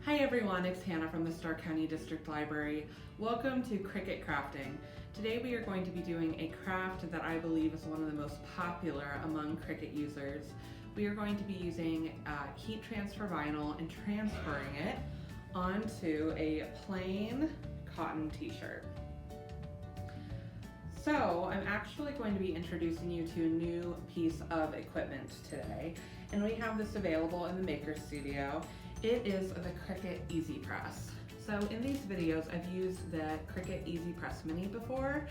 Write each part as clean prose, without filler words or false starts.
Hi everyone, it's Hannah from the Stark County District Library. Welcome to Cricut Crafting. Today we are going to be doing a craft that I believe is one of the most popular among Cricut users. We are going to be using heat transfer vinyl and transferring it onto a plain cotton t-shirt. So I'm actually going to be introducing you to a new piece of equipment today, and we have this available in the Maker Studio. It is the Cricut Easy Press. So in these videos, I've used the Cricut Easy Press Mini before.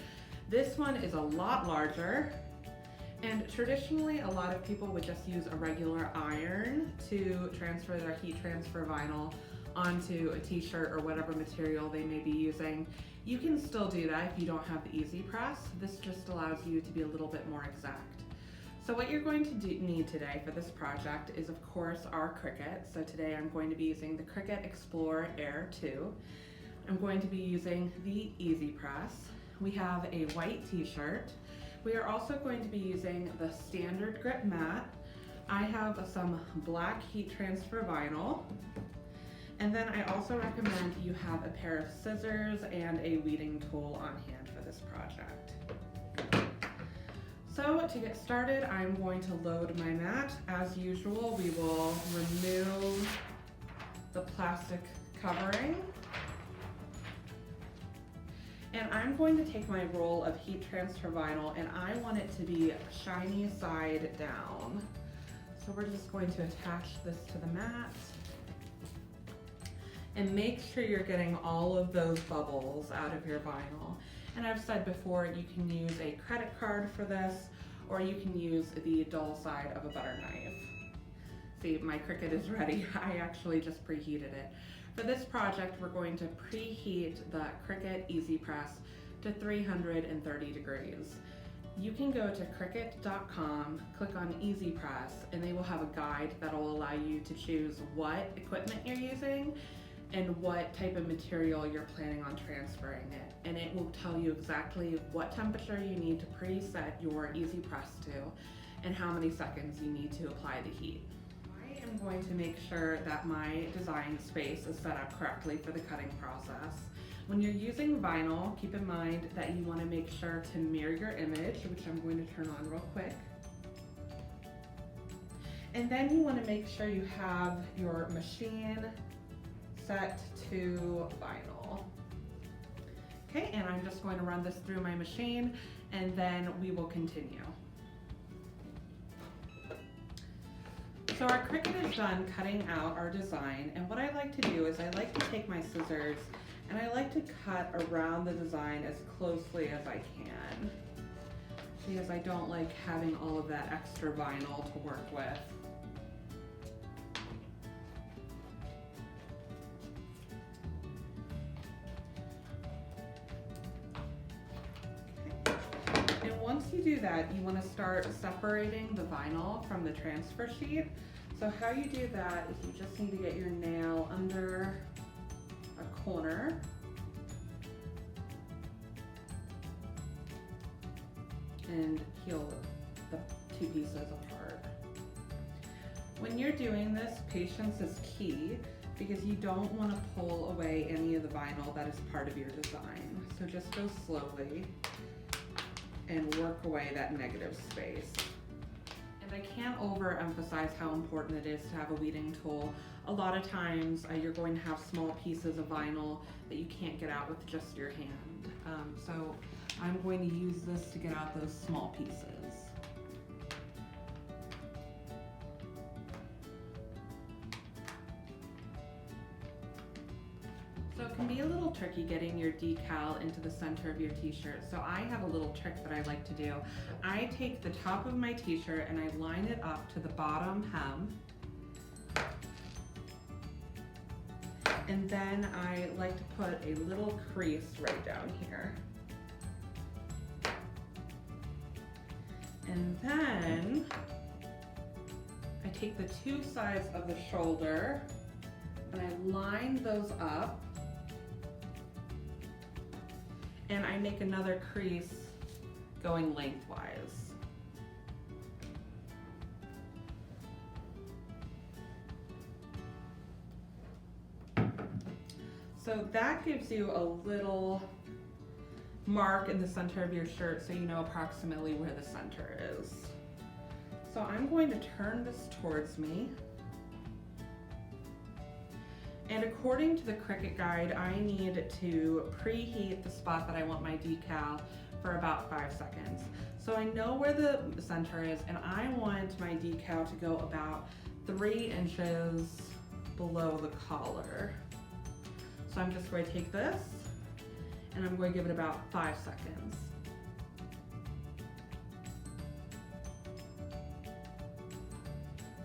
This one is a lot larger, and traditionally a lot of people would just use a regular iron to transfer their heat transfer vinyl onto a t-shirt or whatever material they may be using. You can still do that if you don't have the Easy Press. This just allows you to be a little bit more exact. So what you're going to need today for this project is, of course, our Cricut. So today I'm going to be using the Cricut Explore Air 2. I'm going to be using the Easy Press. We have a white t-shirt. We are also going to be using the standard grip mat. I have some black heat transfer vinyl. And then I also recommend you have a pair of scissors and a weeding tool on hand for this project. So to get started, I'm going to load my mat. As usual, we will remove the plastic covering. And I'm going to take my roll of heat transfer vinyl and I want it to be shiny side down. So we're just going to attach this to the mat. And make sure you're getting all of those bubbles out of your vinyl. And I've said before, you can use a credit card for this, or you can use the dull side of a butter knife. See, my Cricut is ready. I actually just preheated it. For this project, we're going to preheat the Cricut Easy Press to 330 degrees. You can go to Cricut.com, click on Easy Press, and they will have a guide that will allow you to choose what equipment you're using and what type of material you're planning on transferring it. And it will tell you exactly what temperature you need to preset your Easy Press to and how many seconds you need to apply the heat. I am going to make sure that my design space is set up correctly for the cutting process. When you're using vinyl, keep in mind that you want to make sure to mirror your image, which I'm going to turn on real quick. And then you want to make sure you have your machine set to vinyl. Okay, and I'm just going to run this through my machine and then we will continue. So our Cricut is done cutting out our design, and what I like to do is I like to take my scissors and I like to cut around the design as closely as I can, because I don't like having all of that extra vinyl to work with. Once you do that, you want to start separating the vinyl from the transfer sheet. So how you do that is you just need to get your nail under a corner and peel the two pieces apart. When you're doing this, patience is key because you don't want to pull away any of the vinyl that is part of your design. So just go slowly and work away that negative space. And I can't overemphasize how important it is to have a weeding tool. A lot of times you're going to have small pieces of vinyl that you can't get out with just your hand. So I'm going to use this to get out those small pieces. So it can be a little tricky getting your decal into the center of your t-shirt. So I have a little trick that I like to do. I take the top of my t-shirt and I line it up to the bottom hem. And then I like to put a little crease right down here. And then I take the two sides of the shoulder and I line those up. And I make another crease going lengthwise. So that gives you a little mark in the center of your shirt so you know approximately where the center is. So I'm going to turn this towards me. And according to the Cricut guide, I need to preheat the spot that I want my decal for about 5 seconds. So I know where the center is, and I want my decal to go about 3 inches below the collar. So I'm just going to take this and I'm going to give it about 5 seconds.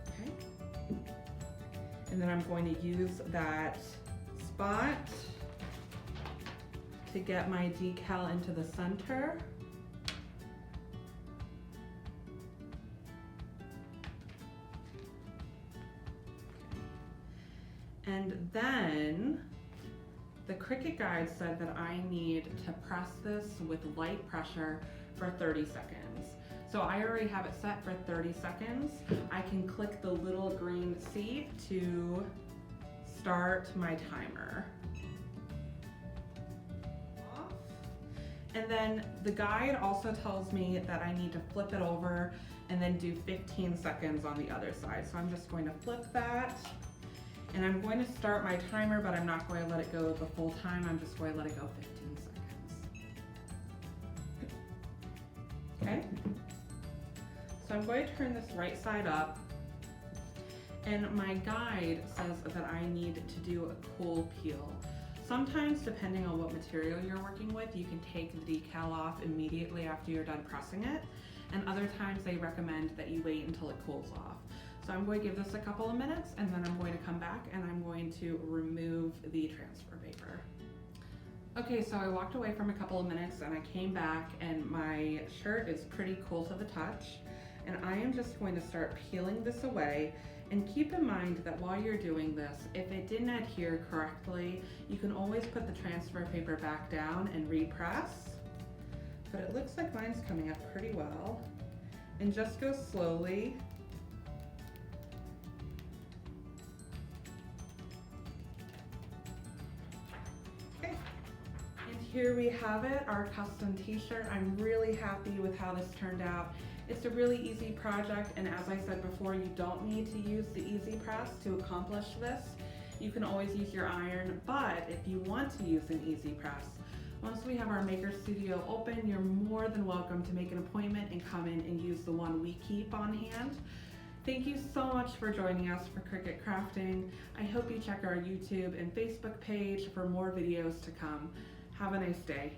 Okay. And then I'm going to use that spot to get my decal into the center. And then the Cricut guide said that I need to press this with light pressure for 30 seconds. So I already have it set for 30 seconds. I can click the little green C to start my timer. And then the guide also tells me that I need to flip it over and then do 15 seconds on the other side. So I'm just going to flip that. And I'm going to start my timer, but I'm not going to let it go the full time. I'm just going to let it go 15 seconds. Okay? So I'm going to turn this right side up. And my guide says that I need to do a cool peel. Sometimes, depending on what material you're working with, you can take the decal off immediately after you're done pressing it. And other times they recommend that you wait until it cools off. So I'm going to give this a couple of minutes and then I'm going to come back and I'm going to remove the transfer paper. Okay, so I walked away from a couple of minutes and I came back and my shirt is pretty cool to the touch. And I am just going to start peeling this away. And keep in mind that while you're doing this, if it didn't adhere correctly, you can always put the transfer paper back down and repress. But it looks like mine's coming up pretty well. And just go slowly. Here we have it, our custom t-shirt. I'm really happy with how this turned out. It's a really easy project, and as I said before, you don't need to use the Easy Press to accomplish this. You can always use your iron, but if you want to use an Easy Press, once we have our Maker Studio open, you're more than welcome to make an appointment and come in and use the one we keep on hand. Thank you so much for joining us for Cricut Crafting. I hope you check our YouTube and Facebook page for more videos to come. Have a nice day.